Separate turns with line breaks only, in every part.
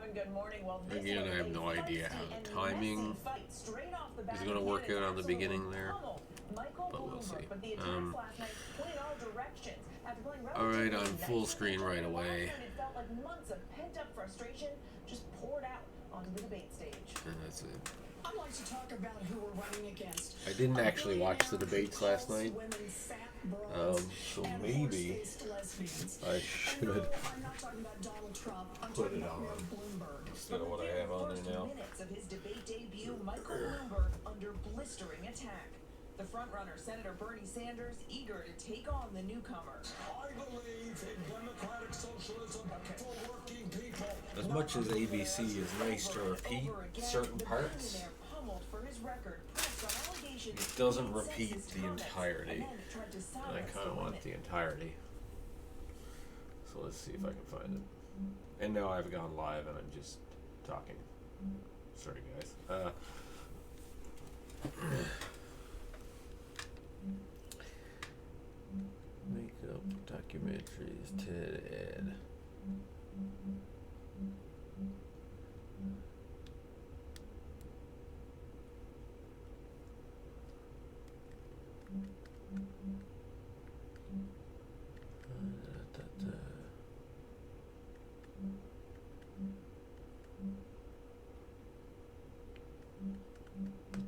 Robin. Good morning. Well,
Again, I have no idea how the timing is going to work out on the beginning there, but we'll see. Alright, I'm full screen right away.
It felt like months of pent-up frustration just poured out onto the debate stage.
And that's it.
I'd like to talk about who we're running against.
I didn't actually watch the debates last night, so maybe I should
I'm not talking about Donald Trump. I'm
put
talking
it
about
on
Mayor Bloomberg.
instead of what I have on there now.
Minutes of his debate debut, Michael Bloomberg under blistering attack. The frontrunner, Senator Bernie Sanders, eager to take on the newcomer.
I believe in democratic socialism for working people.
As much as ABC is nice to repeat certain parts, it doesn't repeat the entirety. And I kind of want the entirety. So let's see if I can find it. And now I've gone live and I'm just talking. Sorry, guys. Makeup documentaries, Ted Ed.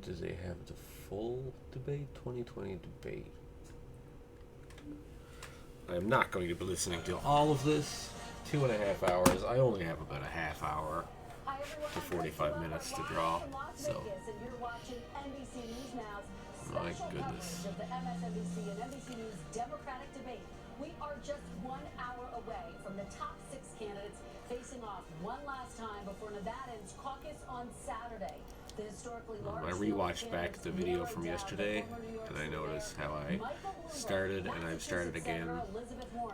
Do they have the full debate? 2020 debate. I'm not going to be listening to all of this. 2.5 hours. I only have about a half hour to 45 minutes to draw. So, my goodness.
Of the MSNBC and NBC News Democratic debate. We are just 1 hour away from the top 6 candidates facing off one last time before Nevadans caucus on Saturday. The historically large
I rewatched back the video from yesterday, and I noticed how I started, and I've started again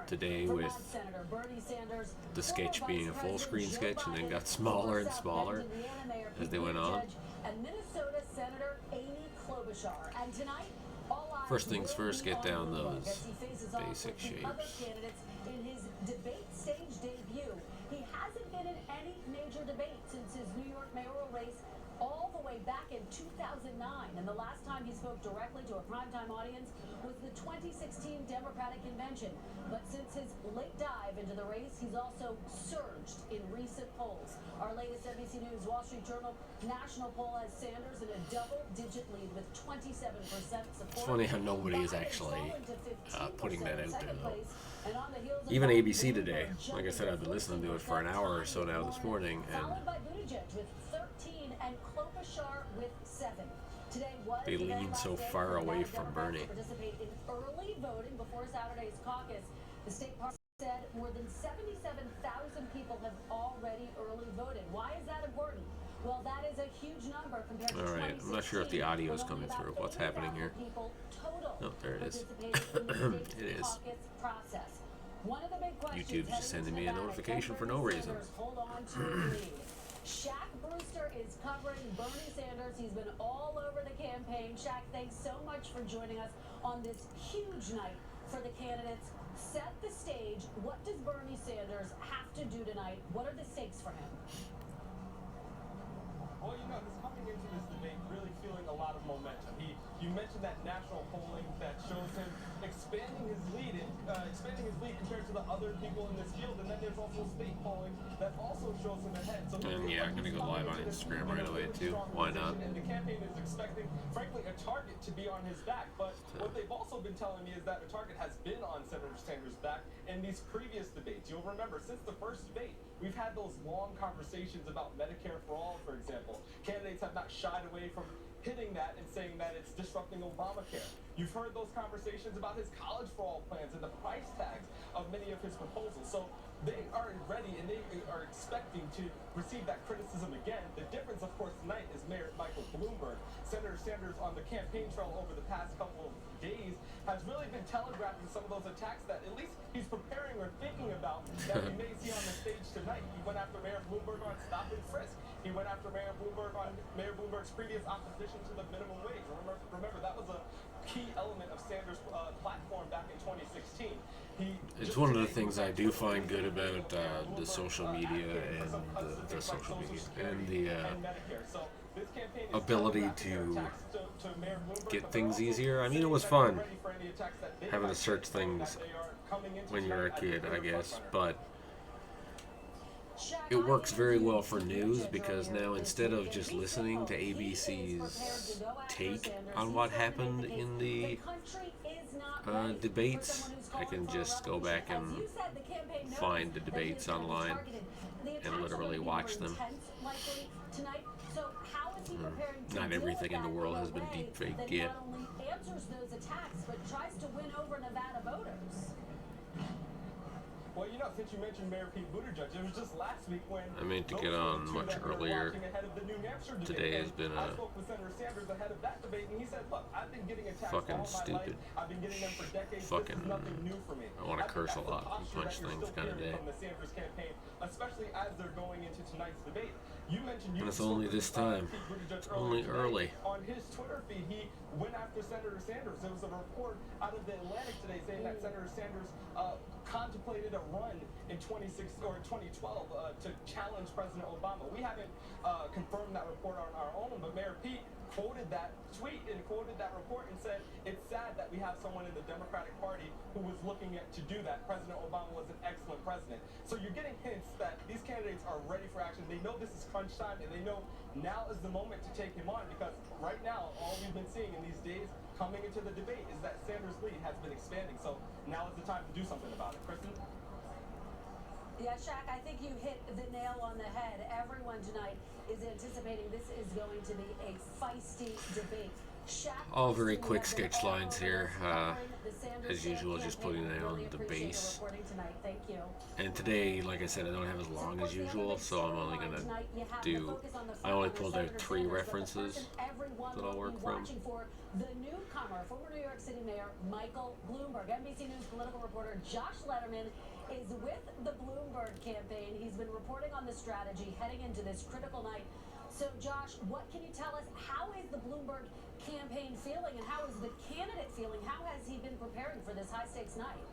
today with the sketch being a full screen sketch, and then got smaller and smaller as they went on. First things first, get down those basic shapes.
In his debate stage debut, he hasn't been in any major debate since his New York mayoral race all the way back in 2009. And the last time he spoke directly to a primetime audience was the 2016 Democratic Convention. But since his late dive into the race, he's also surged in recent polls. Our latest NBC News Wall Street Journal national poll has Sanders in a double-digit lead with 27% support.
It's funny how nobody is actually putting that out there, though. Even ABC today, like I said, I've been listening to it for an hour or so now this morning, and they lean so far away from Bernie.
Participate in early voting before Saturday's caucus. The state party said more than 77,000 people have already early voted. Why is that important? Well, that is a huge number compared to 2016.
All right, I'm not sure if the audio is coming through. What's happening here? Oh, there it is. It is. YouTube's just sending me a notification for no reason.
Shaq Brewster is covering Bernie Sanders. He's been all over the campaign. Shaq, thanks so much for joining us on this huge night for the candidates. Set the stage. What does Bernie Sanders have to do tonight? What are the stakes for him?
Well, this coming into this debate really feeling a lot of momentum. You mentioned that national polling that shows him expanding his lead compared to the other people in this field, and then there's also state polling that also shows him ahead. So
and yeah, I'm gonna go live on Instagram right away too. Why not?
And the campaign is expecting, frankly, a target to be on his back. But what they've also been telling me is that a target has been on Senator Sanders' back in these previous debates. You'll remember, since the first debate, we've had those long conversations about Medicare for all, for example. Candidates have not shied away from hitting that and saying that it's disrupting Obamacare. You've heard those conversations about his college for all plans and the price tags of many of his proposals. So they are ready and they are expecting to receive that criticism again. The difference, of course, tonight is Mayor Michael Bloomberg. Senator Sanders on the campaign trail over the past couple of days has really been telegraphing some of those attacks that at least he's preparing or thinking about that we may see on the stage tonight. He went after Mayor Bloomberg on stop and frisk. He went after Mayor Bloomberg on Mayor Bloomberg's previous opposition to the minimum wage. Remember that was a key element of Sanders' platform back in 2016.
It's one of the things I do find good about the social media and the social media and the ability to get things easier. I mean, it was fun having to search things when you were a kid, I guess, but it works very well for news because now instead of just listening to ABC's take on what happened in the debates, I can just go back and find the debates online and literally watch them. Not everything in the world has been deepfaked yet.
Not only answers those attacks, but tries to win over Nevada voters.
Well, you know, since you mentioned Mayor Pete Buttigieg, it was just last week when
I meant to get on much earlier. Today has been
I spoke with Senator Sanders ahead of that debate, and he said, "Look, I've been getting attacks
fucking
all my
stupid.
life. I've been getting them for decades.
Fucking,
this is nothing new for me."
I want to curse a
think that's
lot and
the
punch
posture that
things
you're still
kind of day.
hearing from the Sanders campaign, especially as they're going into tonight's debate. You mentioned you
And it's only this time.
Pete Buttigieg
It's only
today.
early.
On his Twitter feed, he went after Senator Sanders. There was a report out of the Atlantic today saying that Senator Sanders contemplated a run in 2012 to challenge President Obama. We haven't confirmed that report on our own, but Mayor Pete quoted that tweet and quoted that report and said, "It's sad that we have someone in the Democratic Party who was looking to do that. President Obama was an excellent president." So you're getting hints that these candidates are ready for action. They know this is crunch time, and they know now is the moment to take him on, because right now, all we've been seeing in these days coming into the debate is that Sanders' lead has been expanding. So now is the time to do something about it. Kristen?
Yeah, Shaq, I think you hit the nail on the head. Everyone tonight is anticipating this is going to be a feisty debate.
All very quick sketch lines here. As usual, just putting it on the base. And today, like I said, I don't have as long as usual, so I'm only going to do, I only pulled out 3 references that I'll work from.
The newcomer, former New York City Mayor Michael Bloomberg. NBC News political reporter Josh Letterman is with the Bloomberg campaign. He's been reporting on the strategy heading into this critical night. So, Josh, what can you tell us? How is the Bloomberg campaign feeling, and how is the candidate feeling? How has he been preparing for this high-stakes night?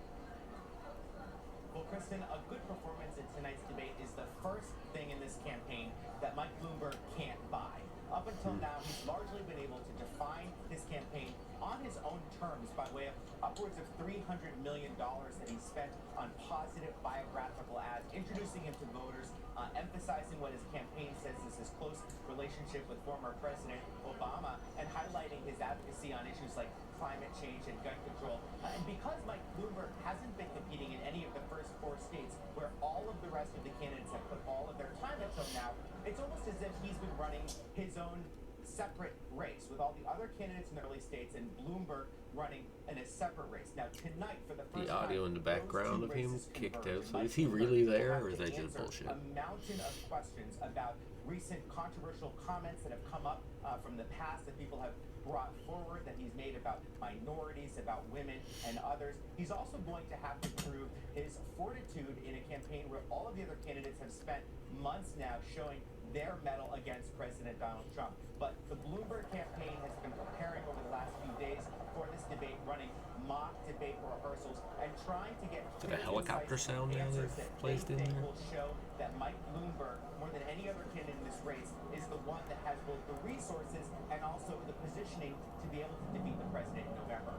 Well, Kristen, a good performance in tonight's debate is the first thing in this campaign that Mike Bloomberg can't buy. Up until now, he's largely been able to define his campaign on his own terms by way of upwards of $300 million that he spent on positive biographical ads, introducing him to voters, emphasizing what his campaign says is his close relationship with former President Obama, and highlighting his advocacy on issues like climate change and gun control. And because Mike Bloomberg hasn't been competing in any of the first 4 states where all of the rest of the candidates have put all of their time until now, it's almost as if he's been running his own separate race with all the other candidates in the early states and Bloomberg running in a separate race. Now tonight, for the first
The audio
time,
in the background
those
of
2
him
races
kicked out.
converge.
So
Mike
is he
Bloomberg
really
will
there,
have
or is
to
that just
answer
bullshit?
A mountain of questions about recent controversial comments that have come up from the past that people have brought forward, that he's made about minorities, about women, and others. He's also going to have to prove his fortitude in a campaign where all of the other candidates have spent months now showing their mettle against President Donald Trump. But the Bloomberg campaign has been preparing over the last few days for this debate, running mock debate rehearsals and trying to get
Did a helicopter sound now
answers
they've
that
placed
they
in
think
there?
will show that Mike Bloomberg, more than any other candidate in this race, is the one that has both the resources and also the positioning to be able to defeat the president in November.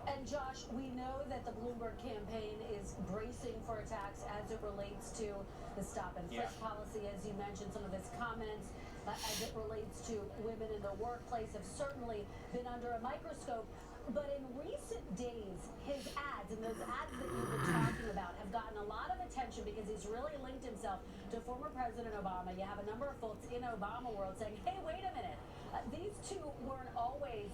And Josh, we know that the Bloomberg campaign is bracing for attacks as it relates to the stop and frisk policy. As you mentioned, some of his comments as it relates to women in the workplace have certainly been under a microscope. But in recent days, his ads and those ads that you've been talking about have gotten a lot of attention because he's really linked himself to former President Obama. You have a number of folks in Obama world saying, hey, wait a minute. These two weren't always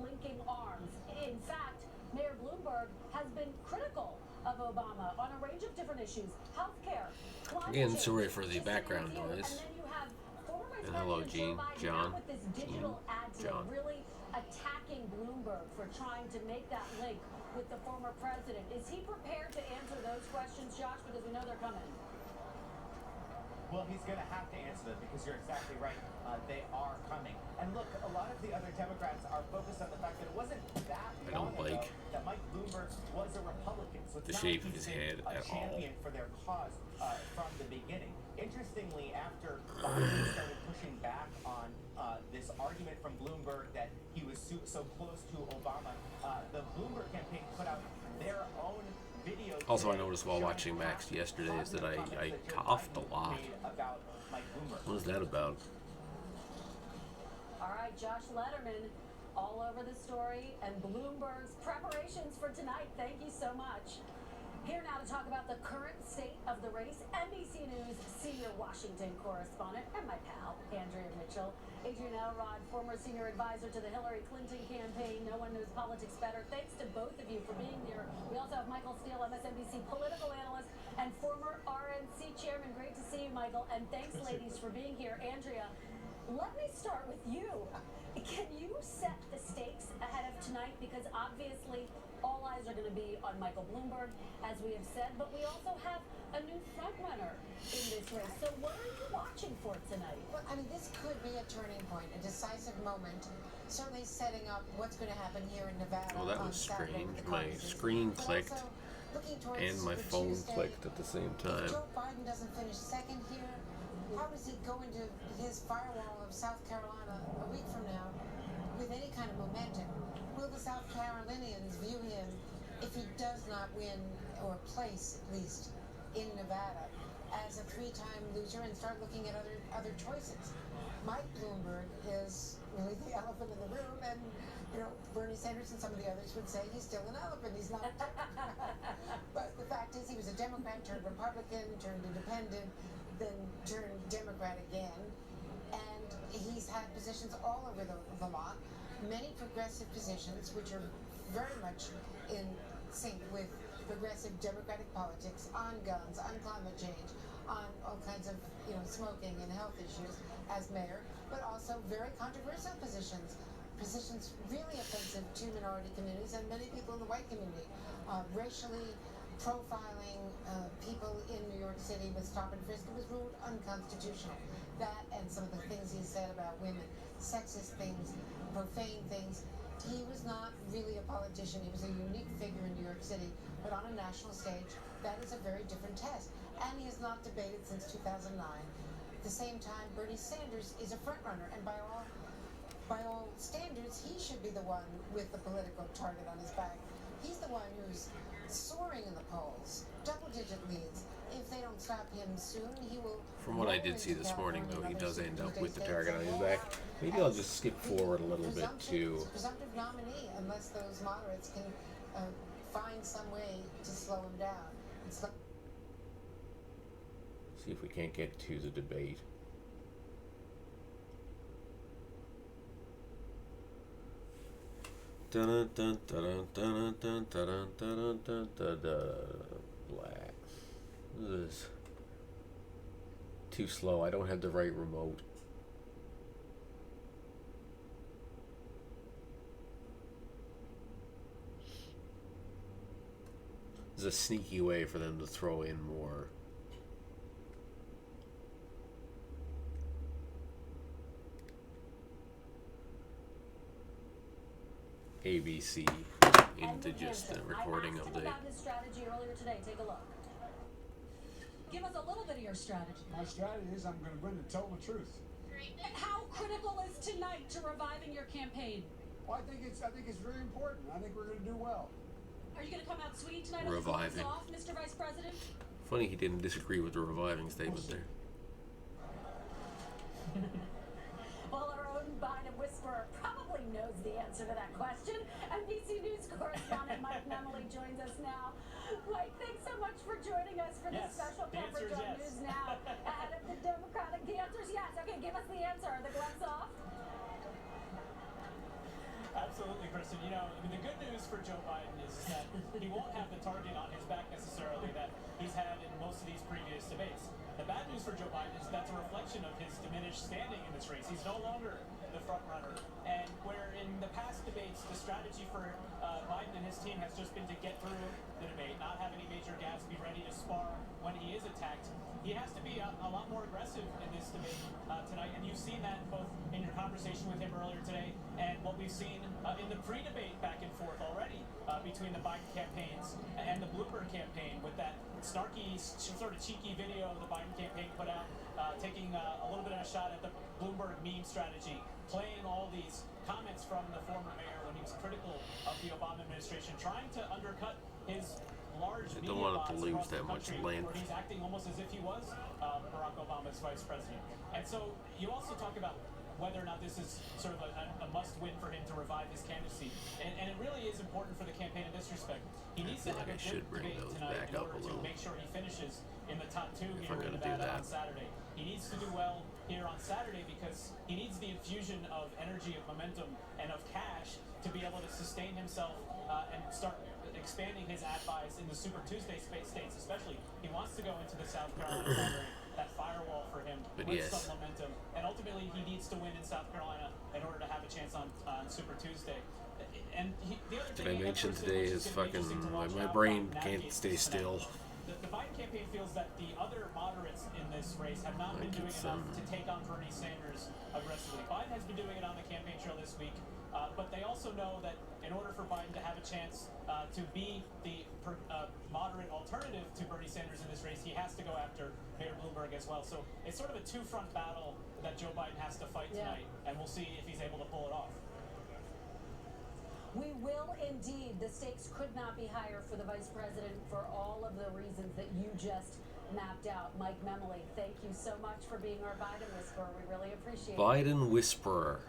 linking arms. In fact, Mayor Bloomberg has been critical of Obama on a range of different issues. Healthcare, climate
Again,
change,
sorry for the
just to name a
background
few.
noise.
And then you have former Vice
And hello,
President
Gene,
Joe Biden
John,
out with this digital ad today,
John.
really attacking Bloomberg for trying to make that link with the former president. Is he prepared to answer those questions, Josh? Because we know they're coming.
Well, he's going to have to answer them because you're exactly right. They are coming. And look, a lot of the other Democrats are focused on the fact that it wasn't that
I don't
long ago
like
that Mike Bloomberg was a Republican. So it's
the
not
shape
like
of his
he's been
head
a
at all.
champion for their cause from the beginning. Interestingly, after Biden started pushing back on this argument from Bloomberg that he was so close to Obama, the Bloomberg campaign put out their own video.
Also, I noticed while watching Max yesterday is that I coughed a lot. What is that about?
All right, Josh Letterman, all over the story and Bloomberg's preparations for tonight. Thank you so much. Here now to talk about the current state of the race, NBC News senior Washington correspondent and my pal, Andrea Mitchell. Adrian Elrod, former senior advisor to the Hillary Clinton campaign. No one knows politics better. Thanks to both of you for being here. We also have Michael Steele, MSNBC political analyst and former RNC chairman. Great to see you, Michael. And thanks, ladies, for being here. Andrea, let me start with you. Can you set the stakes ahead of tonight? Because obviously all eyes are going to be on Michael Bloomberg, as we have said, but we also have a new frontrunner in this race. So what are you watching for tonight?
Well, I mean, this could be a turning point, a decisive moment, certainly setting up what's going to happen here in Nevada.
Oh, that was strange. My screen clicked and my phone clicked at the same time.
If Joe Biden doesn't finish second here, how does he go into his firewall of South Carolina a week from now with any kind of momentum? Will the South Carolinians view him, if he does not win or place at least in Nevada, as a three-time loser and start looking at other choices? Mike Bloomberg is really the elephant in the room, and Bernie Sanders and some of the others would say he's still an elephant. He's not. But the fact is, he was a Democrat turned Republican, turned independent, then turned Democrat again, and he's had positions all over the lot. Many progressive positions, which are very much in sync with progressive democratic politics on guns, on climate change, on all kinds of smoking and health issues as mayor, but also very controversial positions really offensive to minority communities and many people in the white community, racially profiling people in New York City with stop and frisk. It was ruled unconstitutional. That and some of the things he said about women, sexist things, profane things. He was not really a politician. He was a unique figure in New York City, but on a national stage, that is a very different test. And he has not debated since 2009. At the same time, Bernie Sanders is a frontrunner, and by all standards, he should be the one with the political target on his back. He's the one who's soaring in the polls, double-digit leads. If they don't stop him soon, he will.
From what I did see this morning, though, he does end up with the target on his back. Maybe I'll just skip forward a little bit to
presumptive nominee, unless those moderates can find some way to slow him down.
see if we can't get to the debate. Black. This is too slow. I don't have the right remote. There's a sneaky way for them to throw in more. ABC into just a recording of the.
About his strategy earlier today. Take a look. Give us a little bit of your strategy.
My strategy is I'm going to tell the truth.
How critical is tonight to reviving your campaign?
Well, I think it's very important. I think we're going to do well.
Are you going to come out swinging tonight?
Reviving.
Off, Mr. Vice President?
Funny he didn't disagree with the reviving statement there.
Well, our own Biden whisperer probably knows the answer to that question. NBC News correspondent Mike Memoli joins us now. Mike, thanks so much for joining us for this special coverage on News Now ahead of the Democratic. The answer is yes. Okay, give us the answer. Are the gloves off?
Absolutely, Kristen. You know, I mean, the good news for Joe Biden is that he won't have the target on his back necessarily that he's had in most of these previous debates. The bad news for Joe Biden is that's a reflection of his diminished standing in this race. He's no longer the front runner. And where in the past debates, the strategy for Biden and his team has just been to get through the debate, not have any major gaps, be ready to spar when he is attacked. he has to be a lot more aggressive in this debate tonight, and you've seen that both in your conversation with him earlier today and what we've seen in the pre-debate back and forth already between the Biden campaigns and the Bloomberg campaign, with that snarky, sort of cheeky video the Biden campaign put out, taking a little bit of a shot at the Bloomberg meme strategy, playing all these comments from the former mayor when he was critical of the Obama administration, trying to undercut his large
I
media
don't want it
bots
to lose
across the
that much
country,
length.
where he's acting almost as if he was Barack Obama's vice president. And so you also talk about whether or not this is sort of a must-win for him to revive his candidacy. And it really is important for the campaign in this respect. He needs to have a good debate tonight in order to make sure he finishes in the top two here in Nevada on Saturday. He needs to do well here on Saturday because he needs the infusion of energy, of momentum, and of cash to be able to sustain himself and start expanding his ad buys in the Super Tuesday states, especially. He wants to go into the South Carolina primary, that firewall for him with some momentum. And ultimately, he needs to win in South Carolina in order to have a chance on Super Tuesday. And the other thing
I mentioned today is fucking my brain can't stay still.
The Biden campaign feels that the other moderates in this race have not been doing enough to take on Bernie Sanders aggressively. Biden has been doing it on the campaign trail this week, but they also know that in order for Biden to have a chance to be the moderate alternative to Bernie Sanders in this race, he has to go after Mayor Bloomberg as well. So it's sort of a two-front battle that Joe Biden has to fight tonight, and we'll see if he's able to pull it off.
We will indeed. The stakes could not be higher for the vice president for all of the reasons that you just mapped out. Mike Memoli, thank you so much for being our Biden whisperer. We really appreciate it.
Biden whisperer.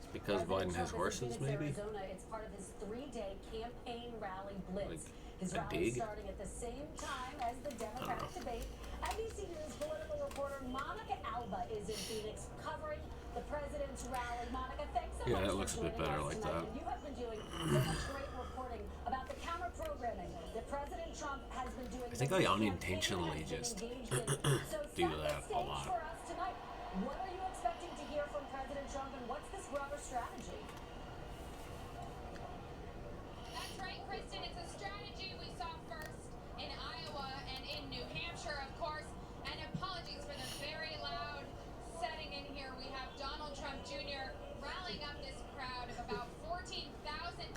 It's because
President
Biden has
Trump is in
horses,
Phoenix,
maybe?
Arizona. It's part of his 3-day campaign rally blitz. His
a
rally
dig?
starting at the same time as the Democratic debate. NBC News political reporter Monica Alba is in Phoenix covering the president's rally. Monica, thanks so much.
Yeah, that looks a bit better like that.
And you have been doing so much great reporting about the counter programming that President Trump has been doing.
I think I unintentionally just do that a lot.
For us tonight, what are you expecting to hear from President Trump, and what's this broader strategy?
That's right, Kristen. It's a strategy we saw first in Iowa and in New Hampshire, of course. And apologies for the very loud setting in here. We have Donald Trump Jr. rallying up this crowd of about 14,000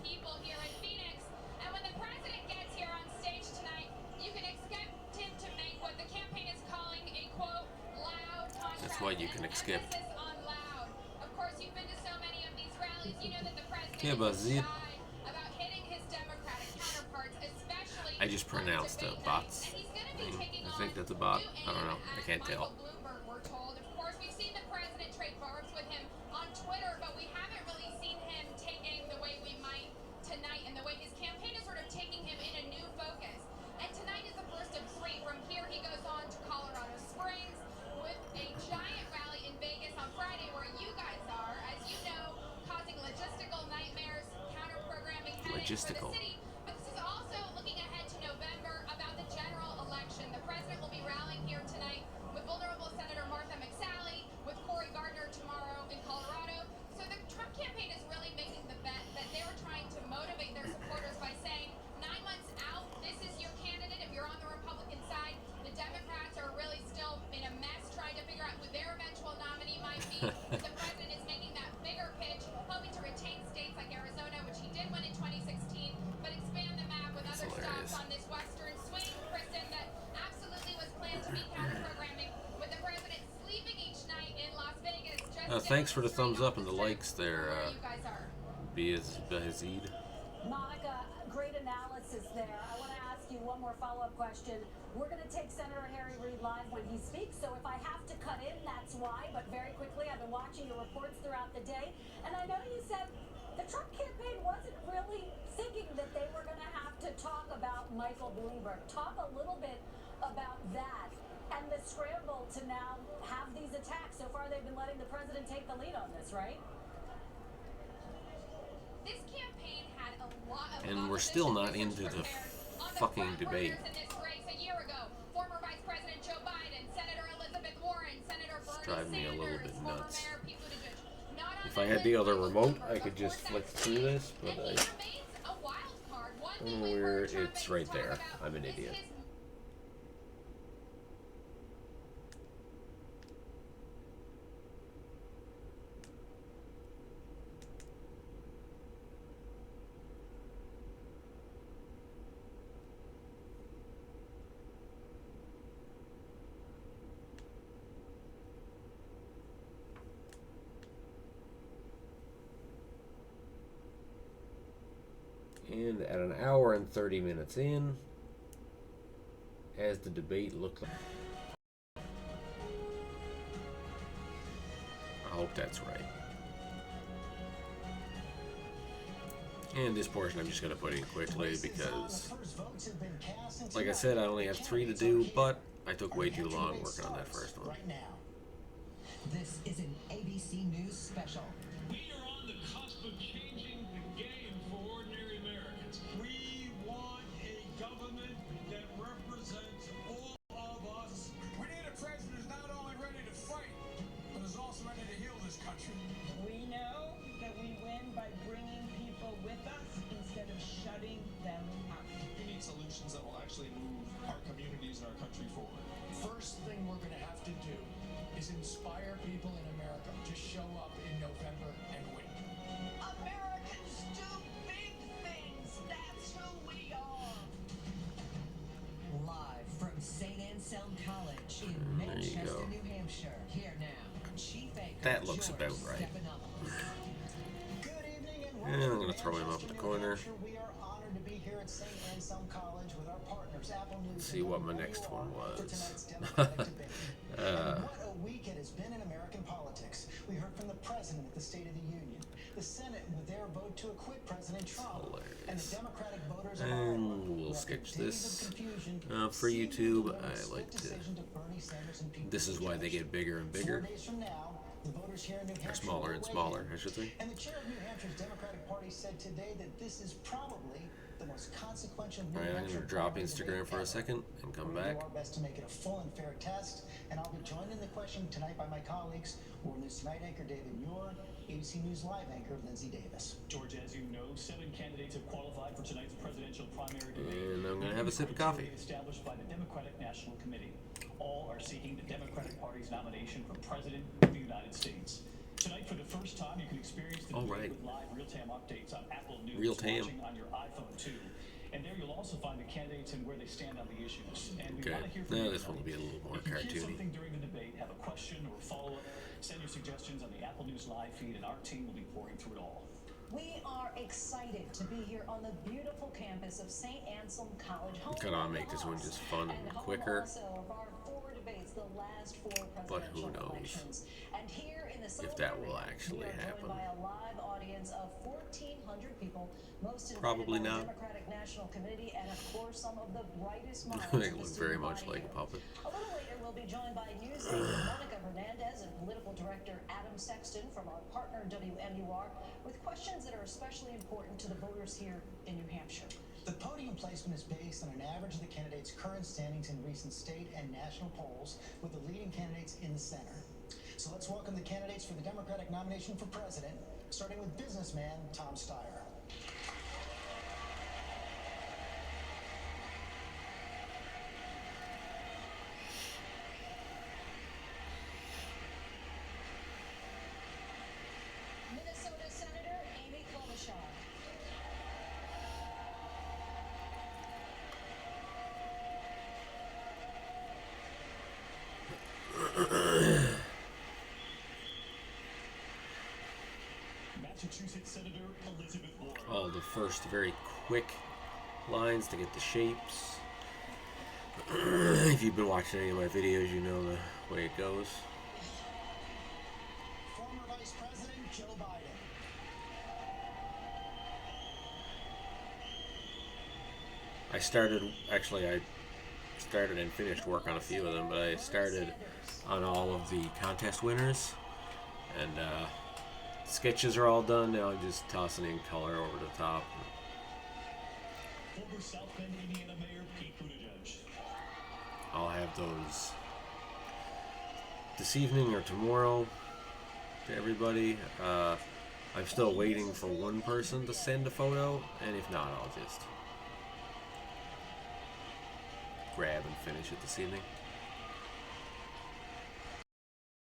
people here in Phoenix. And when the president gets here on stage tonight, you can expect him to make what the campaign is calling a, quote, loud contrast.
That's what you can expect.
Emphasis on loud. Of course, you've been to so many of these rallies. You know that the president
is
shy about hitting his Democratic counterparts, especially
I just pronounced bots.
and he's going to be taking
I think that's a bot.
new
I don't know. I can't
Michael
tell.
Bloomberg, we're told. Of course, we've seen the president trade barbs with him on Twitter, but we haven't really seen him take aim the way we might tonight, and the way his campaign is sort of taking him in a new focus. And tonight is the first of 3. From here, he goes on to Colorado Springs with a giant rally in Vegas on Friday, where you guys are, as you know, causing logistical nightmares, counter-programming headaches for the city. But this is also looking ahead to November about the general election. The president will be rallying here tonight with vulnerable Senator Martha McSally, with Cory Gardner tomorrow in Colorado. So the Trump campaign is really making the bet that they were trying to motivate their supporters by saying, 9 months out, this is your candidate. If you're on the Republican side, the Democrats are really still in a mess trying to figure out who their eventual nominee might be. The president is making that bigger pitch, hoping to retain states like Arizona, which he did win in 2016, but expand the map with other stops on this western swing, Kristen, that absolutely was planned to be counter-programming, with the president sleeping each night in Las Vegas.
Thanks for the thumbs up and the likes there, Bazid.
Monica, great analysis there. I want to ask you one more follow-up question. We're going to take Senator Harry Reid live when he speaks, so if I have to cut in, that's why. But very quickly, I've been watching your reports throughout the day, and I know you said the Trump campaign wasn't really thinking that they were going to have to talk about Michael Bloomberg. Talk a little bit about that and the scramble to now have these attacks. So far, they've been letting the president take the lead on this, right?
This campaign had a lot of
And we're still not into the fucking debate.
in this race a year ago. Former Vice President Joe Biden, Senator Elizabeth Warren, Senator Bernie
driving me a little
Sanders,
bit
former
nuts.
Mayor Pete Buttigieg. Not on
If I had the other remote, I could just flick through this, but
and he remains a wild card. One thing we've
where
heard Trump
it's right
talk
there.
about
I'm an
is
idiot.
his
And at an hour and 30 minutes in, as the debate looked like, I hope that's right. And this portion I'm just going to put in quickly because, like I said, I only have 3 to do, but I took way too long working on that first one.
This is an ABC News special.
We are on the cusp of changing the game for ordinary Americans. We want a government that represents all of us. We need a president who's not only ready to fight, but is also ready to heal this country.
We know that we win by bringing people with us instead of shutting them out.
We need solutions that will actually move our communities and our country forward.
First thing we're going to have to do is inspire people in America to show up in November and win.
Americans do big things. That's who we are. Live from St. Anselm College in
There you
Manchester,
go.
New Hampshire. Here now, Chief Anchor
That looks
George
about right.
Stephanopoulos.
Good evening
And I'm going to throw him up in the corner.
We are honored to be here at St. Anselm College with our partners, Apple News.
Let's see what my next one
For
was.
tonight's Democratic debate. And what a week it has been in American politics. We heard from the president at the State of the Union, the Senate with their vote to acquit President Trump, and the Democratic voters of Iowa.
And we'll sketch this. For YouTube, I like to. This is why they get bigger and bigger.
4 days from now, the voters here in New
Or
Hampshire
smaller
will
and
weigh
smaller,
in.
I should say.
And the chair of New Hampshire's Democratic Party said today that this is probably the most consequential New
Alright, I'm
Hampshire
going to drop
primary
Instagram
debate
for a
ever.
second and come
We're going to
back.
do our best to make it a full and fair test, and I'll be joined in the question tonight by my colleagues, World News Tonight anchor David Muir, ABC News Live anchor Lindsay Davis.
George, as you know, 7 candidates have qualified for tonight's presidential primary debate.
And I'm going to have a sip of coffee.
Established by the Democratic National Committee. All are seeking the Democratic Party's nomination for President of the United States. Tonight, for the first time, you can experience the debate with live real-time updates on Apple News, watching on your iPhone too. And there you'll also find the candidates and where they stand on the issues. And we want to hear from you.
This one will be a little more
If you hear
cartoony.
something during the debate, have a question or a follow-up, send your suggestions on the Apple News live feed, and our team will be pouring through it all.
We are excited to be here on the beautiful campus of St. Anselm College.
Gotta make this one just fun and quicker.
Also of our 4 debates, the last 4
But who
presidential
knows
elections. And here in the
if that will actually
we are
happen.
joined by a live audience of 1,400 people, most
Probably
invited by
not.
the Democratic National Committee, and of course some of the brightest minds.
They
in the
look very
student
much
body
like a
here.
puppet.
A little later, we'll be joined by news anchor Monica Hernandez and political director Adam Sexton from our partner WMUR with questions that are especially important to the voters here in New Hampshire.
The podium placement is based on an average of the candidates' current standings in recent state and national polls, with the leading candidates in the center. So let's welcome the candidates for the Democratic nomination for president, starting with businessman Tom Steyer.
Minnesota Senator Amy Klobuchar.
Massachusetts Senator Elizabeth Warren.
All the first very quick lines to get the shapes. If you've been watching any of my videos, you know the way it goes.
Former Vice President Joe Biden.
I started and finished work on a few of them, but I started on all of the contest winners, and sketches are all done. Now I'm just tossing in color over the top.
Former South Bend, Indiana Mayor Pete Buttigieg.
I'll have those this evening or tomorrow to everybody. I'm still waiting for one person to send a photo, and if not, I'll just grab and finish it this evening.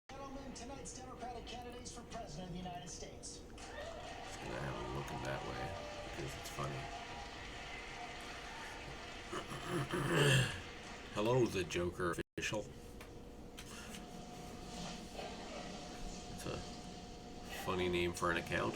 Gentlemen, tonight's Democratic candidates for President of the United States.
Just gonna have them looking that way because it's funny. Hello, the Joker official. It's a funny name for an account.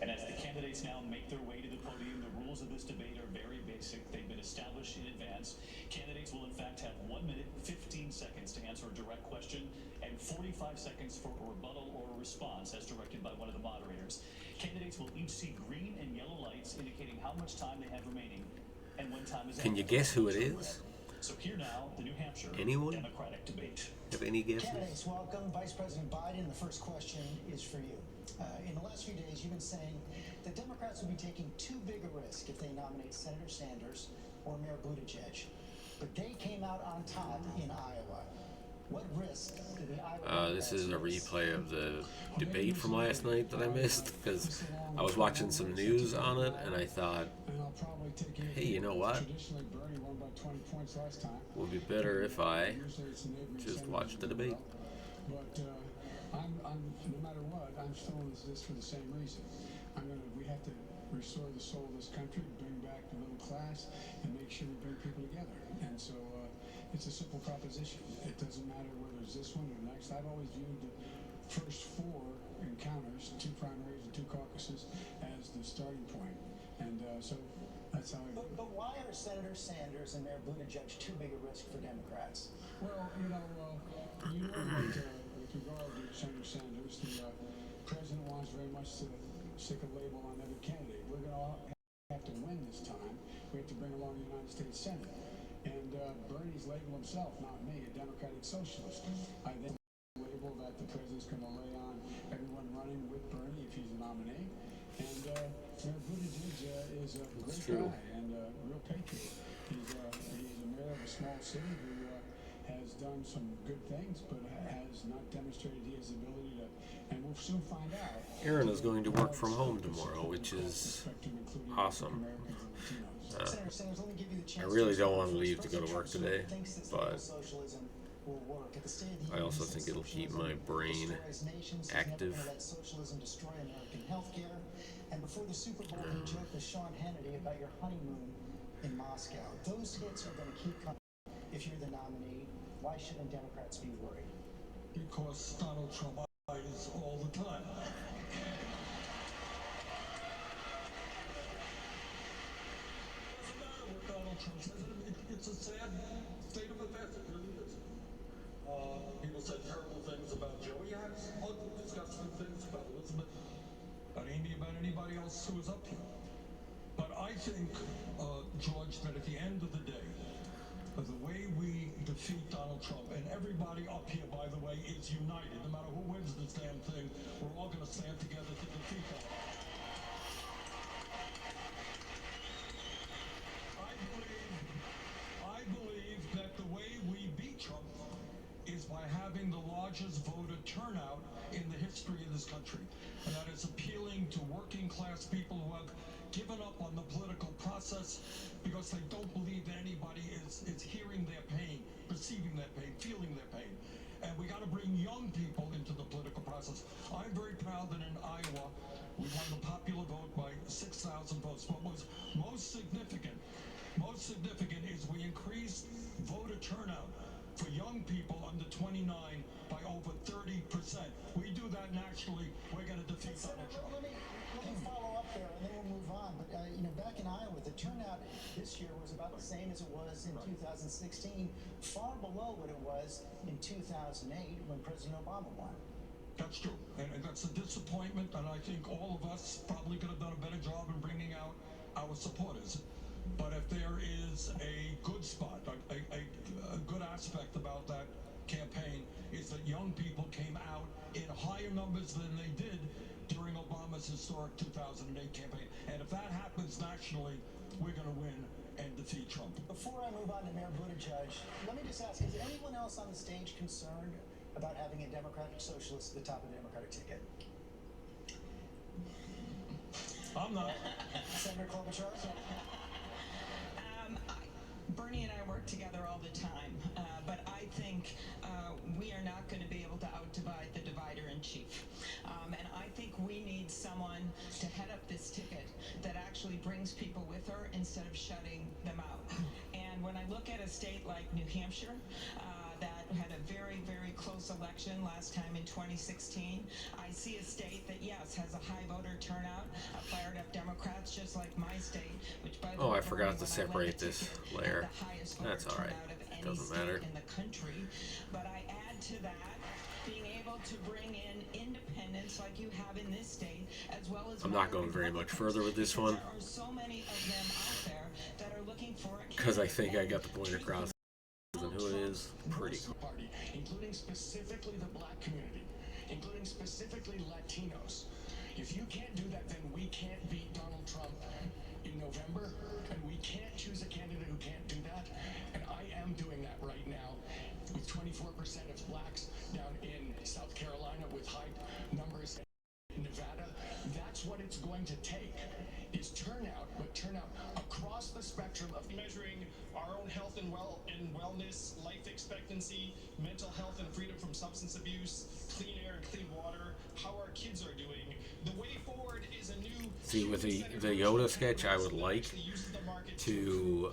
And as the
candidates now make their way to the podium. The rules of this debate are very basic. They've been established in advance. Candidates will in fact have 1 minute, 15 seconds to answer a direct question and 45 seconds for a rebuttal or a response as directed by one of the moderators. Candidates will each see green and yellow lights indicating how much time they have remaining and when time is up.
Can you guess who it is?
So here now, the New Hampshire Democratic debate.
Have any guesses?
Candidates, welcome. Vice President Biden, the first question is for you. In the last few days, you've been saying that Democrats will be taking too big a risk if they nominate Senator Sanders or Mayor Buttigieg. But they came out on top in Iowa. What risk do the Iowa
This is a replay of the debate from last night that I missed because I was watching some news on it and I thought, hey, you know what? Would be better if I just watched the debate.
But no matter what, I'm still in this for the same reason. We have to restore the soul of this country, bring back the middle class, and make sure we bring people together. And so it's a simple proposition. It doesn't matter whether it's this one or next. I've always viewed the first 4 encounters, 2 primaries and 2 caucuses, as the starting point. And so that's how I...
But why are Senator Sanders and Mayor Buttigieg too big a risk for Democrats?
Well, that with regard to Senator Sanders, the president wants very much to stick a label on every candidate. We're going to have to win this time. We have to bring along the United States Senate. And Bernie's labeled himself, not me, a Democratic socialist. I then label that the president's going to lay on everyone running with Bernie if he's the nominee. And Mayor Buttigieg is a great guy and a real patriot. He's a mayor of a small city who has done some good things, but has not demonstrated he has the ability to, and we'll soon find out.
Aaron is going to work from home tomorrow, which is awesome. I really don't want to leave to go to work today, but I also think it'll keep my brain active.
And before the Super Bowl, you joked with Sean Hannity about your honeymoon in Moscow. Those hits are going to keep coming. If you're the nominee, why shouldn't Democrats be worried?
Because Donald Trump lies all the time. Doesn't matter what Donald Trump says. It's a sad state of affairs. It really is. People said terrible things about Joe. He has ugly, disgusting things about Elizabeth, about Amy, about anybody else who is up here. But I think, George, that at the end of the day, the way we defeat Donald Trump, and everybody up here, by the way, is united. No matter who wins this damn thing, we're all going to stand together to defeat them. I believe that the way we beat Trump is by having the largest voter turnout in the history of this country. And that is appealing to working class people who have given up on the political process because they don't believe that anybody is hearing their pain, perceiving their pain, feeling their pain. And we got to bring young people into the political process. I'm very proud that in Iowa, we won the popular vote by 6,000 votes. What was most significant is we increased voter turnout for young people under 29 by over 30%. We do that nationally, we're going to defeat Donald Trump.
Let me follow up there, and then we'll move on. But back in Iowa, the turnout this year was about the same as it was in 2016, far below what it was in 2008 when President Obama won.
That's true, and that's a disappointment, and I think all of us probably could have done a better job in bringing out our supporters. But if there is a good spot, a good aspect about that campaign is that young people came out in higher numbers than they did during Obama's historic 2008 campaign. And if that happens nationally, we're going to win and defeat Trump.
Before I move on to Mayor Buttigieg, let me just ask, is anyone else on the stage concerned about having a Democratic socialist at the top of the Democratic ticket?
I'm not.
Senator Klobuchar?
Bernie and I work together all the time, but I think we are not going to be able to out-divide the divider-in-chief. And I think we need someone to head up this ticket that actually brings people with her instead of shutting them out. And when I look at a state like New Hampshire, that had a very, very close election last time in 2016. I see a state that, yes, has a high voter turnout, fired up Democrats, just like my state, which by the way,
Oh, I forgot to
when I went
separate
to
this
ticket,
layer.
had the highest voter
That's all right.
turnout of any
Doesn't
state
matter.
in the country. But I add to that being able to bring in independents like you have in this state, as well as
I'm not going very much further with this one,
there are so many of them out there that are looking for a
because I think I got the point across and who it is. Pretty cool.
Party, including specifically the black community, including specifically Latinos. If you can't do that, then we can't beat Donald Trump in November, and we can't choose a candidate who can't do that. And I am doing that right now with 24% of blacks down in South Carolina, with high numbers in Nevada. That's what it's going to take, is turnout, but turnout across the spectrum of
Measuring our own health and wellness, life expectancy, mental health and freedom from substance abuse, clean air and clean water, how our kids are doing. The way forward is a new...
See, with the Yoda sketch, I would like to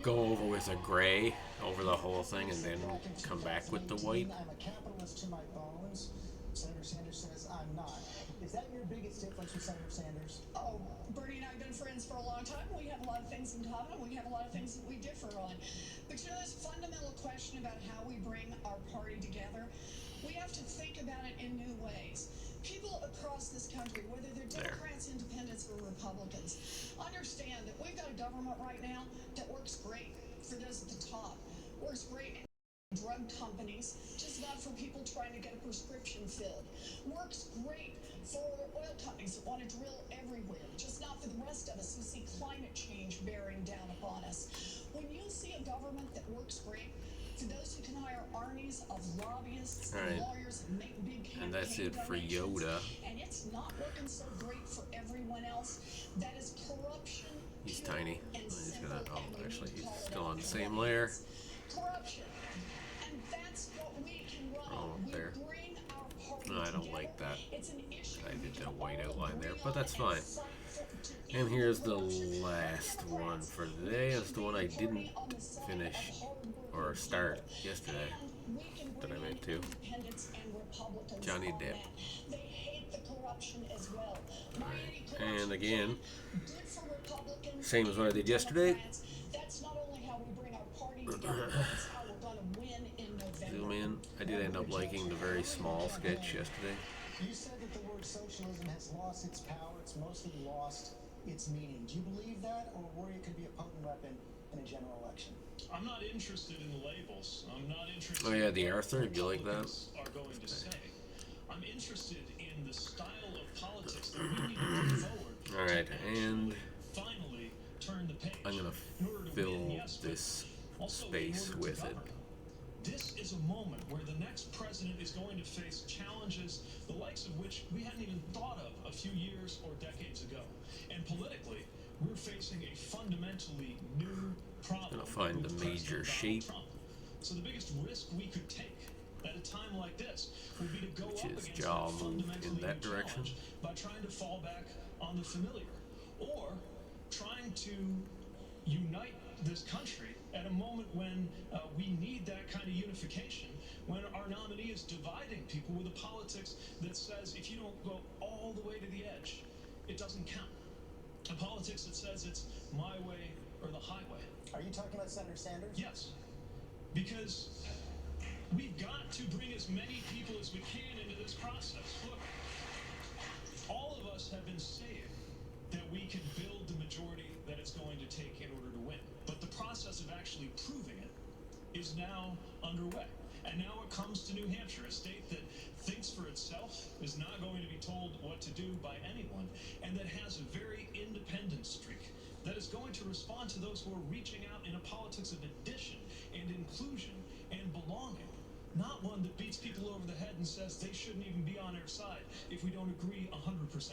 go over with a gray over the whole thing and then come back with the white.
I'm a capitalist to my bones. Senator Sanders says I'm not. Is that your biggest difference with Senator Sanders?
Oh, Bernie and I have been friends for a long time. We have a lot of things in common. We have a lot of things that we differ on. But you know, this fundamental question about how we bring our party together, we have to think about it in new ways. People across this country, whether they're Democrats, Independents, or Republicans, understand that we've got a government right now that works great for those at the top, works great drug companies, just not for people trying to get a prescription filled. Works great for oil companies that want to drill everywhere, just not for the rest of us who see climate change bearing down upon us. When you see a government that works great for those who can hire armies of lobbyists and lawyers and make big campaign
And that's it for Yoda.
and it's not working so great for everyone else, that is corruption.
He's tiny. He's gonna. Oh, actually, he's still on the same layer.
Corruption. And that's what we can run
Oh,
on. We
there.
bring our party
No, I don't
together.
like that.
It's an issue
I
we
did
can
the white
all
outline there,
agree
but
on
that's fine.
fight to
And
end
here's the
corruption.
last one for today. It's the one I didn't finish or start yesterday
And we can
that I
bring
meant
in
to.
independents and Republicans
Johnny
on
Depp.
that. They hate the corruption as well. My
And again,
good for Republicans,
same as what I did
and
yesterday.
Democrats. That's not only how we bring our party together, that's how we're going to win in November.
Zoom in. I did end up liking the very small sketch yesterday.
You said that the word socialism has lost its power. It's mostly lost its meaning. Do you believe that, or worry it could be a potent weapon in a general election?
I'm not interested in labels. I'm not interested.
Oh yeah, the
in what
Arthur. Do you like that?
Republicans are going to say. I'm interested in the style of politics that we need to put forward.
All right,
to
and
finally turn the page.
I'm gonna
in order to
fill
win, yes, but
this
also in
space
order to
with it.
govern. This is a moment where the next president is going to face challenges the likes of which we hadn't even thought of a few years or decades ago. And politically, we're facing a fundamentally new problem.
Gonna find
with
the major
President
shape.
Donald Trump. So the biggest risk we could take at a time like this would be to go
Which
up
is
against
jaw
that
moved in
fundamentally
that
new
direction.
challenge by trying to fall back on the familiar, or trying to unite this country at a moment when we need that kind of unification, when our nominee is dividing people with a politics that says if you don't go all the way to the edge, it doesn't count. A politics that says it's my way or the highway.
Are you talking about Senator Sanders?
Yes, because we've got to bring as many people as we can into this process. Look, all of us have been saying that we can build the majority that it's going to take in order to win. But the process of actually proving it is now underway. And now it comes to New Hampshire, a state that thinks for itself, is not going to be told what to do by anyone, and that has a very independent streak, that is going to respond to those who are reaching out in a politics of addition and inclusion and belonging. Not one that beats people over the head and says they shouldn't even be on our side if we don't agree 100%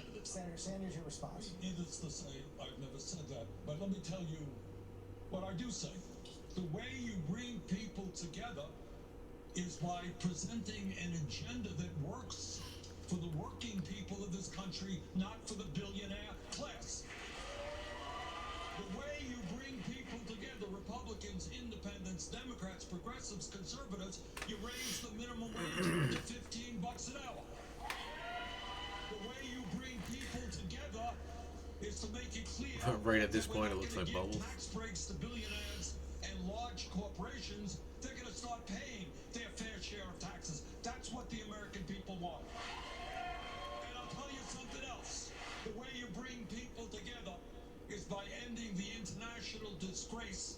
of the time.
Senator Sanders, your response.
Needless to say, I've never said that, but let me tell you what I do say. The way you bring people together is by presenting an agenda that works for the working people of this country, not for the billionaire class. The way you bring people together, Republicans, independents, Democrats, progressives, conservatives, you raise the minimum wage to $15 an hour. The way you bring people together is to make it clear
Right at this
that we're
point, it
not
looks
gonna
like
give
bubbles.
tax breaks to billionaires and large corporations. They're going to start paying their fair share of taxes. That's what the American people want. And I'll tell you something else. The way you bring people together is by ending the international disgrace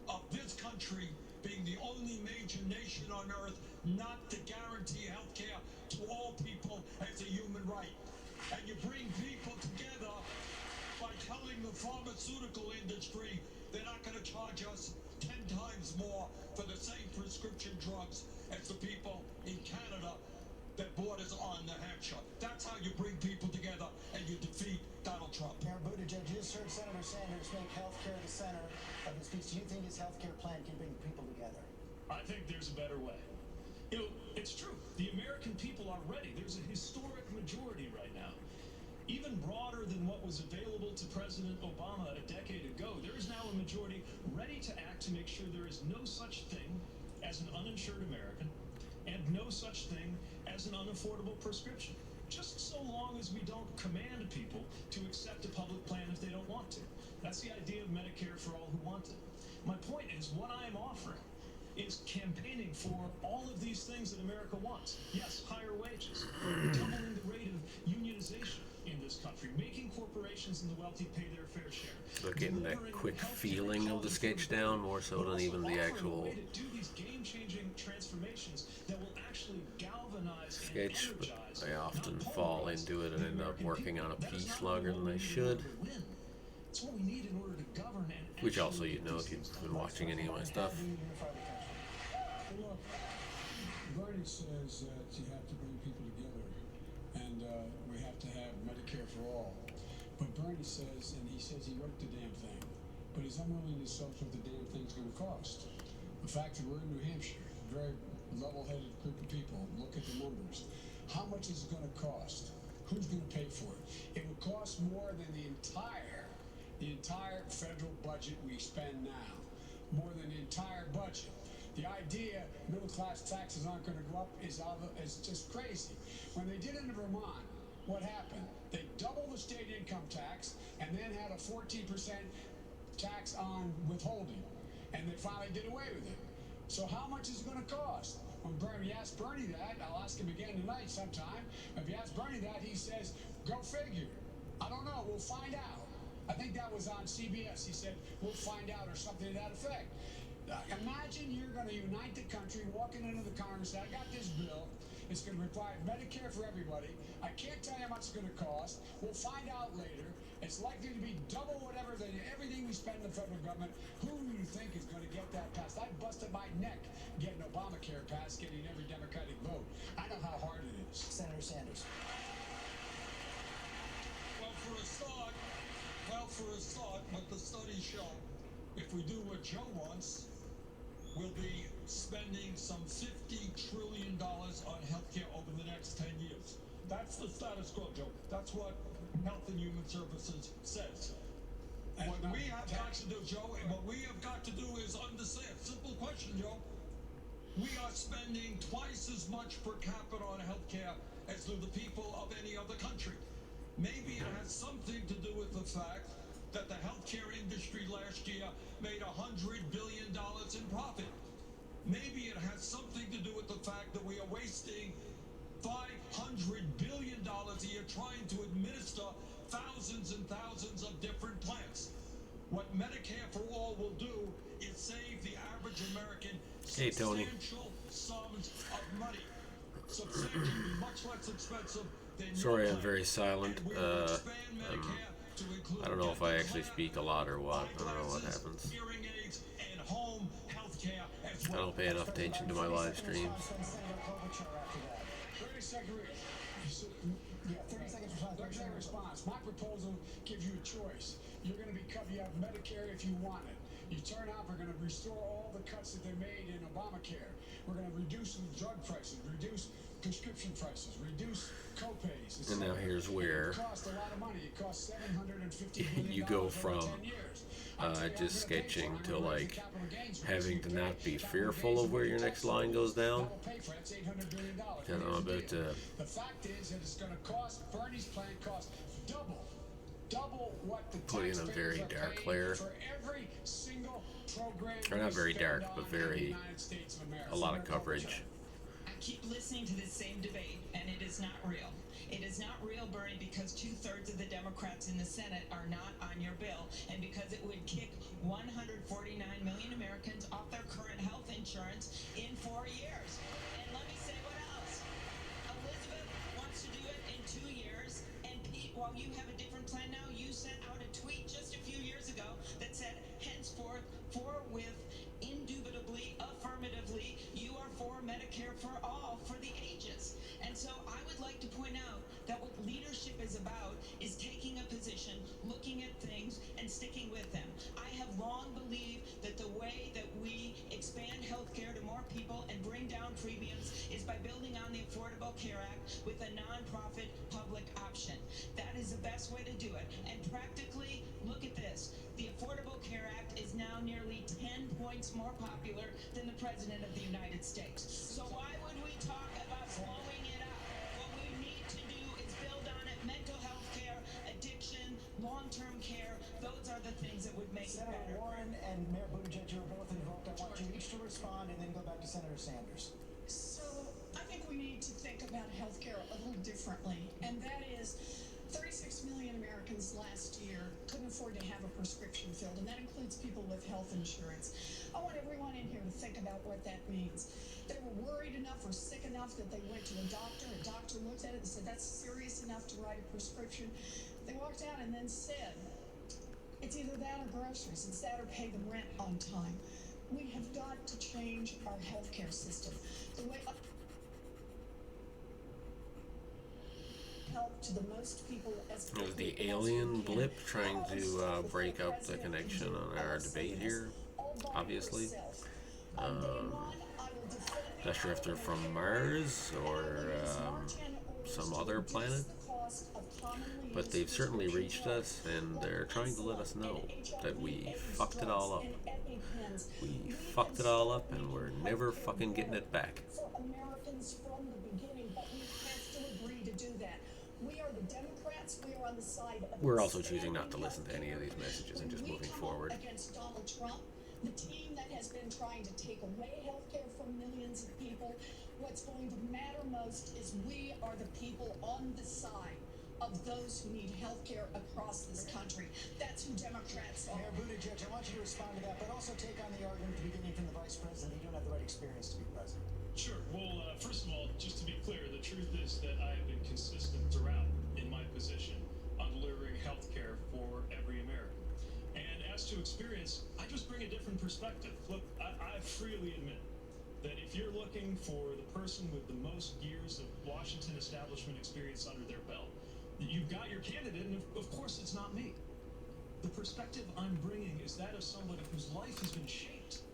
of this country being the only major nation on earth not to guarantee health care to all people as a human right. And you bring people together by telling the pharmaceutical industry they're not going to charge us 10 times more for the same prescription drugs as the people in Canada that borders on New Hampshire. That's how you bring people together and you defeat Donald Trump.
Mayor Buttigieg just heard Senator Sanders make health care the center of his speech. Do you think his health care plan can bring people together?
I think there's a better way. You know, it's true. The American people are ready. There's a historic majority right now. Even broader than what was available to President Obama a decade ago, there is now a majority ready to act to make sure there is no such thing as an uninsured American and no such thing as an unaffordable prescription. Just so long as we don't command people to accept a public plan if they don't want to. That's the idea of Medicare for all who want it. My point is, what I am offering is campaigning for all of these things that America wants. Yes, higher wages, doubling the rate of unionization in this country, making corporations and the wealthy pay their fair share.
So getting that quick feeling of the sketch down more so than even the actual
Do these game-changing transformations that will actually galvanize
sketch,
and
but
energize,
I often
not
fall
polarize
into it and
the
end up
American
working
people.
on a
That is
piece
not
longer
what
than I
we need
should.
to win. It's what we need in order to govern and
Which also,
actually
you know,
get
if
these
you've
things
been
done.
watching any of my stuff.
Hey, look, Bernie says that you have to bring people together, and we have to have Medicare for all. But Bernie says, and he says he wrote the damn thing, but he's unwilling to tell us what the damn thing's going to cost. The fact that we're in New Hampshire, a very level-headed group of people, look at the numbers. How much is it going to cost? Who's going to pay for it? It would cost more than the entire federal budget we spend now. More than the entire budget. The idea middle-class taxes aren't going to go up is just crazy. When they did it in Vermont, what happened? They doubled the state income tax and then had a 14% tax on withholding. And they finally did away with it. So how much is it going to cost? When you ask Bernie that, I'll ask him again tonight sometime. If you ask Bernie that, he says, go figure. I don't know, we'll find out. I think that was on CBS. He said, we'll find out, or something to that effect. Imagine you're going to unite the country, walking into the Congress, I got this bill. It's going to require Medicare for everybody. I can't tell you how much it's going to cost. We'll find out later. It's likely to be double whatever everything we spend in the federal government. Who do you think is going to get that passed? I busted my neck getting Obamacare passed, getting every Democratic vote. I know how hard it is.
Senator Sanders.
Well, for a start, what the studies show, if we do what Joe wants, we'll be spending some $50 trillion on healthcare over the next 10 years. That's the status quo, Joe. That's what Health and Human Services says. What we have got to do, Joe, and what we have got to do is understand. Simple question, Joe. We are spending twice as much per capita on healthcare as do the people of any other country. Maybe it has something to do with the fact that the healthcare industry last year made $100 billion in profit. Maybe it has something to do with the fact that we are wasting $500 billion a year trying to administer thousands and thousands of different plans. What Medicare for All will do is save the average American substantial sums of money. Substantially much less expensive than
Sorry, I'm very silent. I don't know if I actually speak a lot or what. I don't know what happens. I don't pay enough attention to my live streams.
30 second response. My proposal gives you a choice. You're going to be covered. You have Medicare if you want it. You turn out, we're going to restore all the cuts that they made in Obamacare. We're going to reduce the drug prices, reduce prescription prices, reduce co-pays.
And now here's where
it costs a lot of money. It costs $750 billion
you go
over
from
10 years.
just sketching to like having to not be fearful of where your next line goes down. Because I'm about to.
The fact is that it's going to cost, Bernie's plan costs double what the
put in a very dark layer.
for every single program.
Or not very dark, but very a lot of
I
coverage.
keep listening to this same debate, and it is not real. It is not real, Bernie, because 2/3 of the Democrats in the Senate are not on your bill, and because it would kick 149 million Americans off their current health insurance in 4 years. And let me say what else. Elizabeth wants to do it in 2 years, and Pete, while you have a different plan now, you sent out a tweet just a few years ago that said, henceforth, forthwith, indubitably, affirmatively, you are for Medicare for all for the ages. And so I would like to point out that what leadership is about is taking a position, looking at things, and sticking with them. I have long believed that the way that we expand health care to more people and bring down premiums is by building on the Affordable Care Act with a nonprofit public option. That is the best way to do it. And practically, look at this. The Affordable Care Act is now nearly 10 points more popular than the President of the United States. So why would we talk about slowing it up? What we need to do is build on it. Mental health care, addiction, long-term care, those are the things that would make it
Senator
better.
Warren and Mayor Buttigieg, you were both involved. I want you each to respond and then go back to Senator Sanders.
So I think we need to think about healthcare a little differently, and that is 36 million Americans last year couldn't afford to have a prescription filled, and that includes people with health insurance. I want everyone in here to think about what that means. They were worried enough or sick enough that they went to a doctor looked at it and said, that's serious enough to write a prescription. They walked out and then said, it's either that or groceries, it's that or pay the rent on time. We have got to change our healthcare system. The way help to the most people as
It was the alien blip trying to break up the connection on our debate here, obviously. Not sure if they're from Mars or some other planet, but they've certainly reached us, and they're trying to let us know that we fucked it all up. We fucked it all up, and we're never fucking getting it back.
for Americans from the beginning, but we have to agree to do that. We are the Democrats. We are on the side of
We're also choosing not to listen to any of these messages and just moving forward.
Against Donald Trump, the team that has been trying to take away health care from millions of people, what's going to matter most is we are the people on the side of those who need health care across this country. That's who Democrats are.
Mayor Buttigieg, I want you to respond to that, but also take on the argument at the beginning from the Vice President that you don't have the right experience to be president.
Sure. Well, first of all, just to be clear, the truth is that I have been consistent throughout in my position on delivering health care for every American. And as to experience, I just bring a different perspective. Look, I freely admit that if you're looking for the person with the most years of Washington establishment experience under their belt, you've got your candidate, and of course it's not me. The perspective I'm bringing is that of somebody whose life has been shaped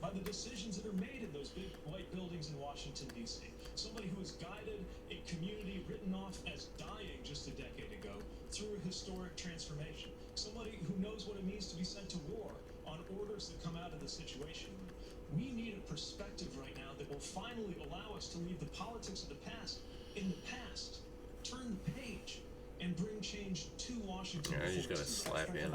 by the decisions that are made in those big white buildings in Washington, D.C. Somebody who has guided a community written off as dying just a decade ago through a historic transformation. Somebody who knows what it means to be sent to war on orders that come out of the Situation Room. We need a perspective right now that will finally allow us to leave the politics of the past in the past, turn the page, and bring change to Washington.
Yeah, I'm just gonna slap in.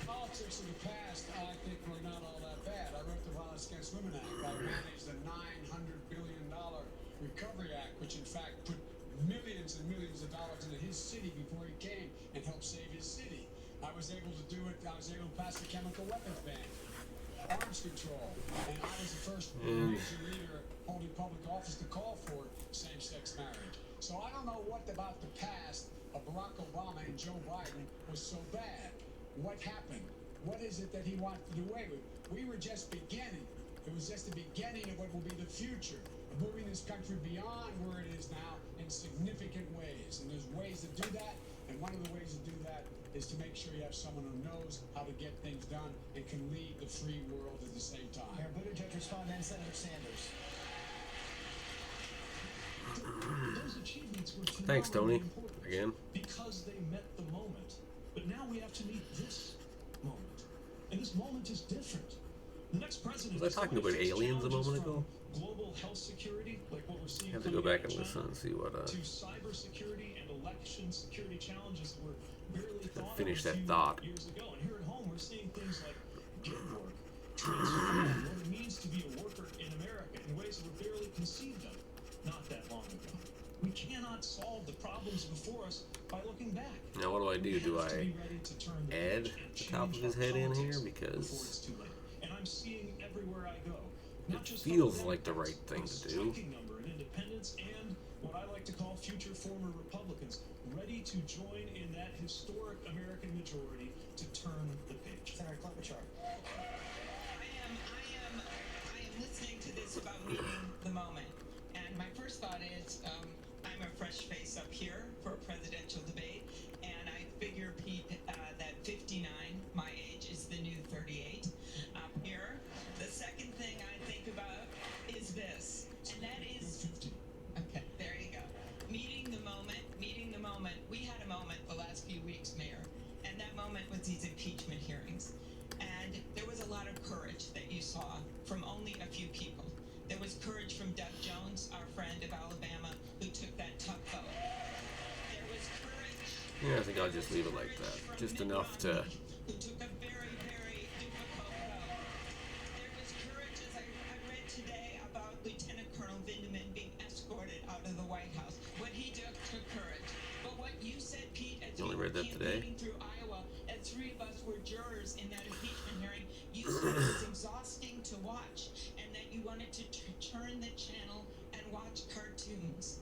Politics of the past, I think, were not all that bad. I wrote the Violence Against Women Act. I managed the $900 billion Recovery Act, which in fact put millions and millions of dollars into his city before he came and helped save his city. I was able to do it. I was able to pass the chemical weapons ban, arms control, and I was the first major leader holding public office to call for same-sex marriage. So I don't know what about the past of Barack Obama and Joe Biden was so bad. What happened? What is it that he wanted to do away with? We were just beginning. It was just the beginning of what will be the future, of moving this country beyond where it is now in significant ways. And there's ways to do that, and one of the ways to do that is to make sure you have someone who knows how to get things done and can lead the free world at the same time.
Mayor Buttigieg, respond, then Senator Sanders.
Those achievements were
Thanks, Tony.
important
Again.
because they met the moment But now we have to meet this moment. And this moment is different. The next president
Was I talking about aliens a moment ago?
Global health security, like what we're seeing.
I have to go back and listen and see what.
To cybersecurity and election security challenges that were barely thought
Finish
of a
that
few
thought.
years ago. And here at home, we're seeing things like gig work, transform what it means to be a worker in America in ways that were barely conceived of not that long ago. We cannot solve the problems before us by looking back.
Now what do I do? Do I add the top of his head in here? Because
and I'm seeing everywhere I go.
it feels like the right thing to do.
Number of independents and what I like to call future former Republicans ready to join in that historic American majority to turn the page.
Senator Klobuchar.
I am listening to this about meeting the moment, and my first thought is I'm a fresh face up here for a presidential debate, and I figure, Pete, that 59, my age, is the new 38 up here. The second thing I think about is this, and that is, okay, there you go. Meeting the moment. We had a moment the last few weeks, Mayor, and that moment was these impeachment hearings. And there was a lot of courage that you saw from only a few people. There was courage from Doug Jones, our friend of Alabama, who took that tough vote. There was courage.
Yeah, I think I'll just leave it like that. Just enough to.
Who took a very, very difficult vote. There was courage, as I read today, about Lieutenant Colonel Vindeman being escorted out of the White House. What he took courage. But what you said, Pete, as
You only
you were
read that today?
campaigning through Iowa, as three of us were jurors in that impeachment hearing, you said it was exhausting to watch, and that you wanted to turn the channel and watch cartoons.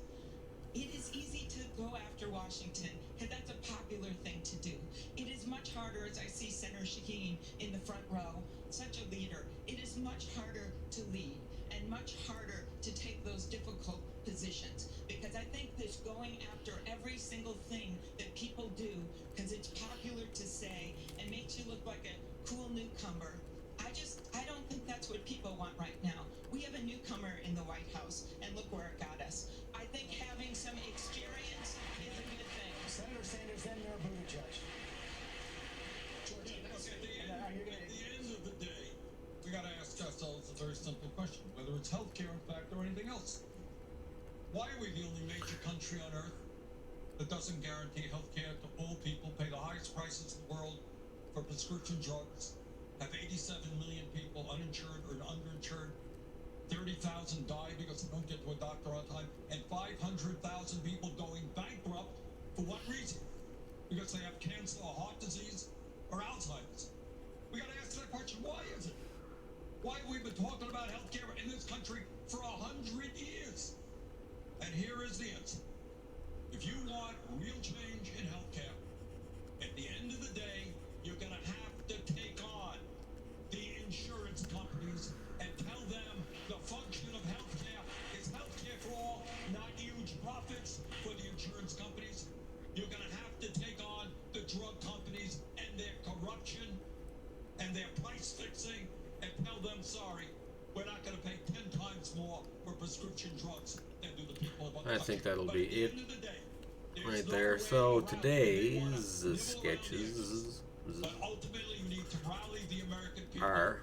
It is easy to go after Washington, because that's a popular thing to do. It is much harder, as I see Senator Shaheen in the front row, such a leader. It is much harder to lead, and much harder to take those difficult positions. Because I think this going after every single thing that people do, because it's popular to say, and makes you look like a cool newcomer, I don't think that's what people want right now. We have a newcomer in the White House, and look where it got us. I think having some experience is a good thing.
Senator Sanders, then Mayor Buttigieg. George,
At the end of the day, we got to ask ourselves a very simple question, whether it's healthcare, in fact, or anything else. Why are we the only major country on earth that doesn't guarantee healthcare to all people, pay the highest prices in the world for prescription drugs, have 87 million people uninsured or underinsured, 30,000 die because they don't get to a doctor on time, and 500,000 people going bankrupt? For what reason? Because they have cancer or heart disease or Alzheimer's. We got to ask that question. Why is it? Why have we been talking about healthcare in this country for 100 years? And here is the answer. If you want real change in healthcare, at the end of the day, you're going to have to take on the insurance companies and tell them the function of healthcare is healthcare for all, not huge profits for the insurance companies. You're going to have to take on the drug companies and their corruption and their price fixing and tell them, sorry, we're not going to pay 10 times more for prescription drugs than do the people of
I think that'll be it right there. So today's sketches are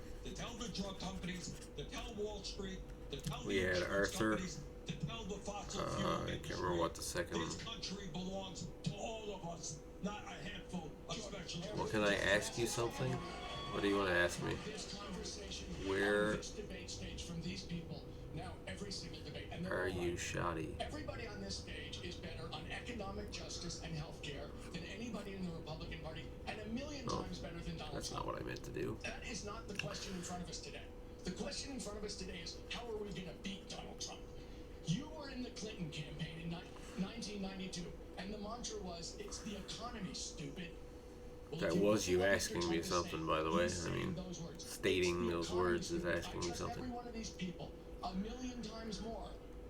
we had Arthur. I can't remember what the second. Well, can I ask you something? What do you want to ask me? Where are you shoddy?
Everybody on this stage is better on economic justice and healthcare than anybody in the Republican Party, and a million times better than Donald Trump.
That's not what I meant to do.
That is not the question in front of us today. The question in front of us today is, how are we going to beat Donald Trump? You were in the Clinton campaign in 1992, and the mantra was, it's the economy, stupid. Well,
That was you asking me something, by the way. I mean, stating those words is asking me something.
Every one of these people, a million times more.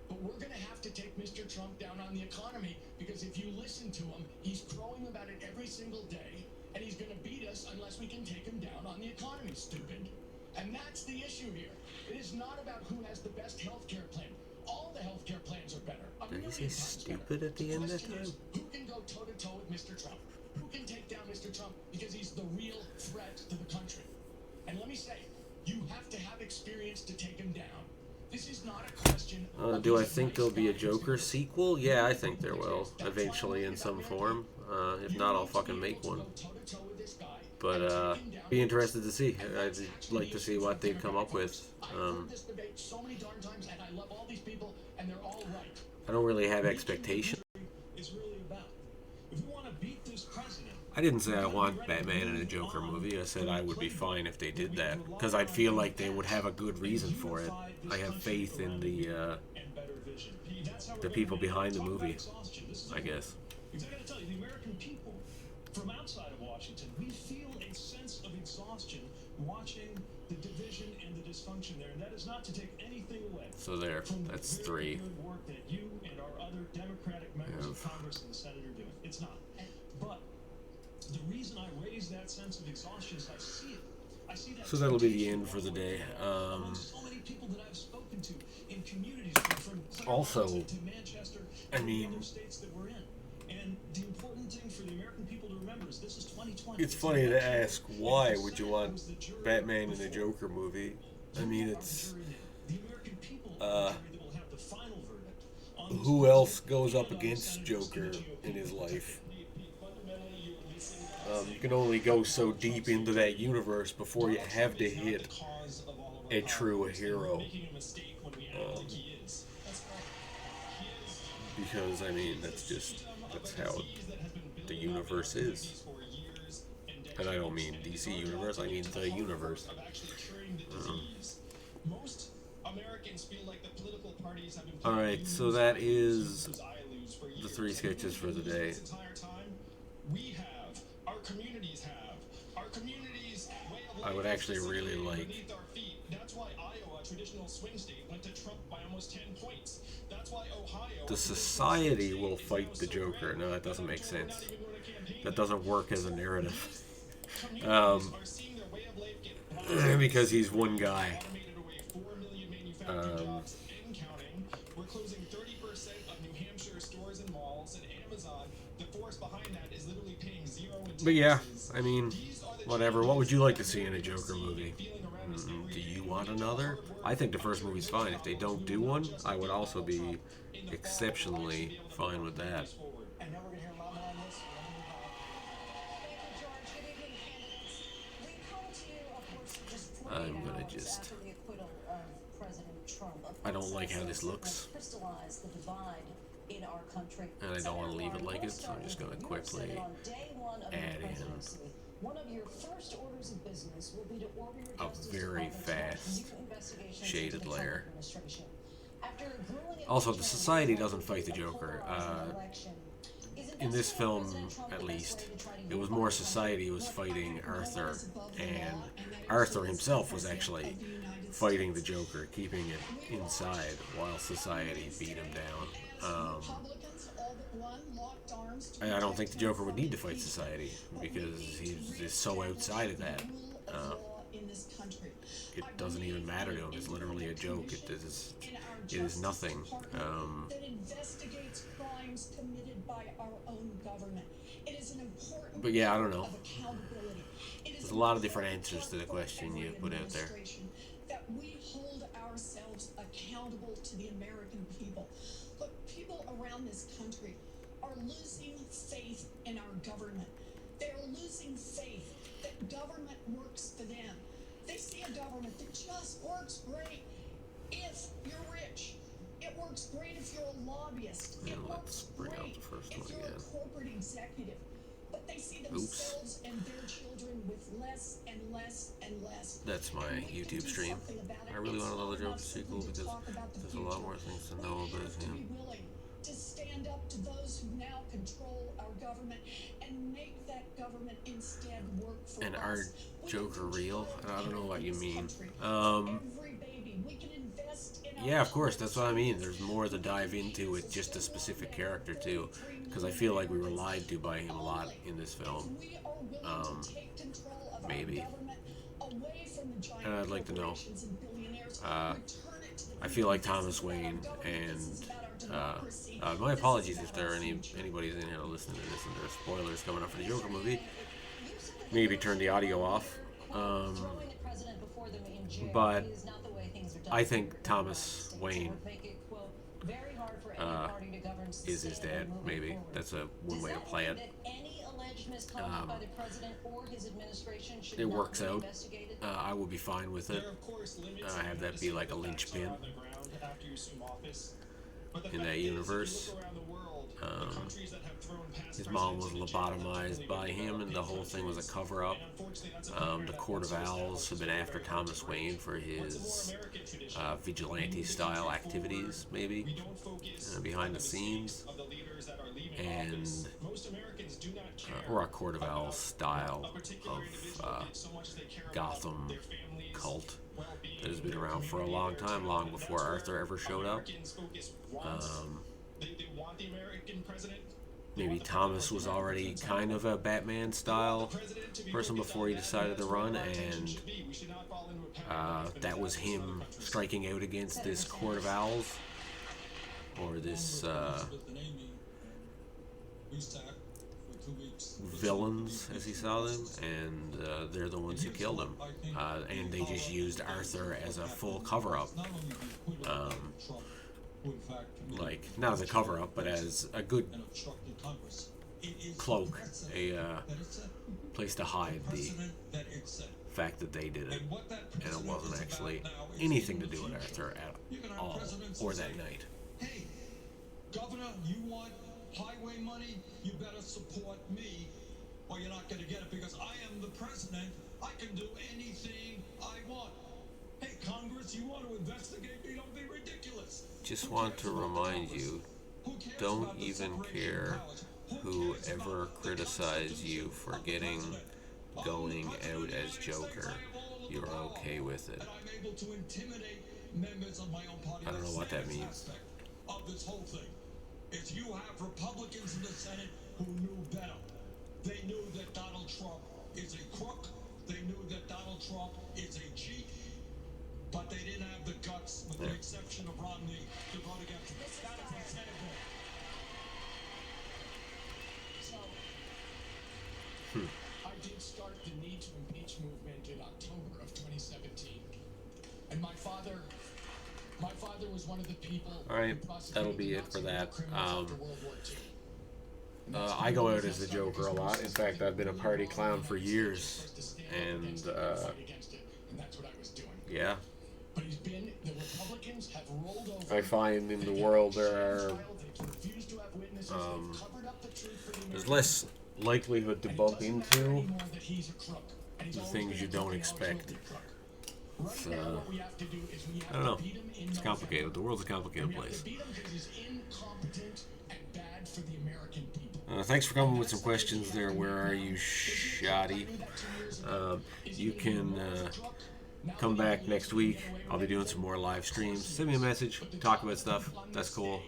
But we're going to have to take Mr. Trump down on the economy, because if you listen to him, he's crowing about it every single day, and he's going to beat us unless we can take him down on the economy, stupid. And that's the issue here. It is not about who has the best healthcare plan. All the healthcare plans are better.
Did he say stupid at the end of that time?
Who can go toe-to-toe with Mr. Trump? Who can take down Mr. Mr. Trump because he's the real threat to the country. And let me say, you have to have experience to take him down. This is not a question.
Do I think there'll be a Joker sequel? Yeah, I think there will, eventually in some form. If not, I'll fucking make one. But, be interested to see. I'd like to see what they'd come up with. I don't really have expectations. I didn't say I want Batman and a Joker movie. I said I would be fine if they did that, because I'd feel like they would have a good reason for it. I have faith in the people behind the movie, I guess.
Because I got to tell you, the American people from outside of Washington, we feel a sense of exhaustion watching the division and the dysfunction there, and that is not to take anything away.
So there, that's 3.
Good work that you and our other Democratic members of Congress and the Senate are doing. It's not. But the reason I raise that sense of exhaustion is I see it. I see that.
So that'll be the end for the day.
So many people that I've spoken to in communities from
Also,
to Manchester
I mean,
other states that we're in. And the important thing for the American people to remember is this is 2020.
it's funny to ask, why would you want Batman in a Joker movie? I mean, it's... who else goes up against Joker in his life? You can only go so deep into that universe before you have to hit a true hero. Because, I mean, that's how the universe is. And I don't mean DC Universe, I mean the universe. Alright, so that is the 3 sketches for the day. I would actually really like...
That's why Iowa, a traditional swing state, went to Trump by almost 10 points. That's why Ohio...
The society will fight the Joker. No, that doesn't make sense. That doesn't work as a narrative. Because he's one guy.
We're closing 30% of New Hampshire stores and malls, and Amazon, the force behind that, is literally paying 0 in taxes.
But yeah, I mean, whatever. What would you like to see in a Joker movie? Do you want another? I think the first movie's fine. If they don't do one, I would also be exceptionally fine with that.
And now we're going to hear a lot more on this.
I'm gonna just... I don't like how this looks. And I don't want to leave it like it, so I'm just going to quickly add in a very fast shaded layer. Also, the society doesn't fight the Joker. In this film, at least, it was more society was fighting Arthur, and Arthur himself was actually fighting the Joker, keeping it inside while society beat him down. And I don't think the Joker would need to fight society because he's just so outside of that. It doesn't even matter to him. It's literally a joke. It is nothing. But yeah, I don't know. There's a lot of different answers to the question you put out there.
That we hold ourselves accountable to the American people. Look, people around this country are losing faith in our government. They're losing faith that government works for them. They see a government that just works great if you're rich. It works great if you're a lobbyist. It works great if you're a corporate executive. But they see themselves and their children with less and less and less.
That's my YouTube stream. I really want another Joker sequel because there's a lot more things to know about him.
To stand up to those who now control our government and make that government instead work for us.
And our Joker real? I don't know what you mean. Yeah, of course, that's what I mean. There's more to dive into with just a specific character too, because I feel like we were lied to by him a lot in this film. Maybe. And I'd like to know. I feel like Thomas Wayne and my apologies if there are anybody's in here listening to this and there are spoilers coming up for the Joker movie. maybe turn the audio off. But I think Thomas Wayne is his dad, maybe. That's one way to play it. It works out. I would be fine with it. Have that be like a linchpin in that universe. His mom was lobotomized by him, and the whole thing was a cover-up. The Court of Owls have been after Thomas Wayne for his vigilante-style activities, maybe, behind the scenes, and or a Court of Owls style of Gotham cult that has been around for a long time, long before Arthur ever showed up. Maybe Thomas was already kind of a Batman-style person before he decided to run, and that was him striking out against this Court of Owls, or this villains, as he saw them, and they're the ones who killed him. And they just used Arthur as a full cover-up. Like, not as a cover-up, but as a good cloak, a place to hide the fact that they did it, and it wasn't actually anything to do with Arthur at all, or that night.
Hey, Governor, you want highway money? You better support me, or you're not going to get it, because I am the president. I can do anything I want. Hey, Congress, you want to investigate me? Don't be ridiculous.
Just want to remind you, don't even care whoever criticized you for going out as Joker. You're okay with it. I don't know what that means.
Of this whole thing is you have Republicans in the Senate who knew better. They knew that Donald Trump is a crook. They knew that Donald Trump is a cheat. But they didn't have the guts, with the exception of Romney, to vote against it. That is a Senate bill. So, I did start the Need to Impeach movement in October of 2017. And my father was one of the people.
Alright, that'll be it for that. I go out as the Joker a lot. In fact, I've been a party clown for years. And, yeah. I find in the world there are there's less likelihood to bump into the things you don't expect. So, I don't know. It's complicated. The world's a complicated place. Thanks for coming with some questions there. Where are you, Shoddy? You can come back next week. I'll be doing some more live streams. Send me a message. Talk about stuff. That's cool.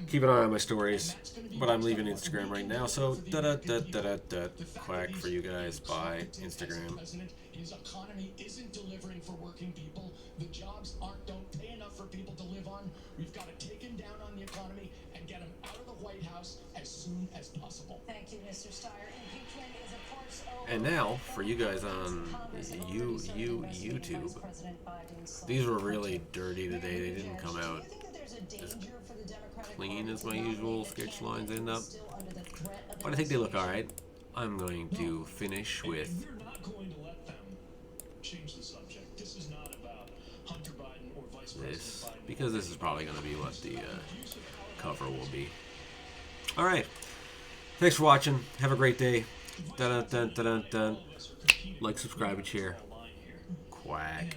Keep an eye on my stories. But I'm leaving Instagram right now, so quack for you guys. Bye, Instagram.
His economy isn't delivering for working people. The jobs don't pay enough for people to live on. We've got to take him down on the economy and get him out of the White House as soon as possible.
Thank you, Mr. Steyer. Impeachment is, of course, over.
And now, for you guys on YouTube, these were really dirty today. They didn't come out as clean as my usual sketch lines end up. But I think they look alright. I'm going to finish with
change the subject. This is not about Hunter Biden or Vice
this,
President Biden.
because this is probably going to be what the cover will be. Alright. Thanks for watching. Have a great day. Dun, dun, dun, dun, dun. Like, subscribe, and share. Quack.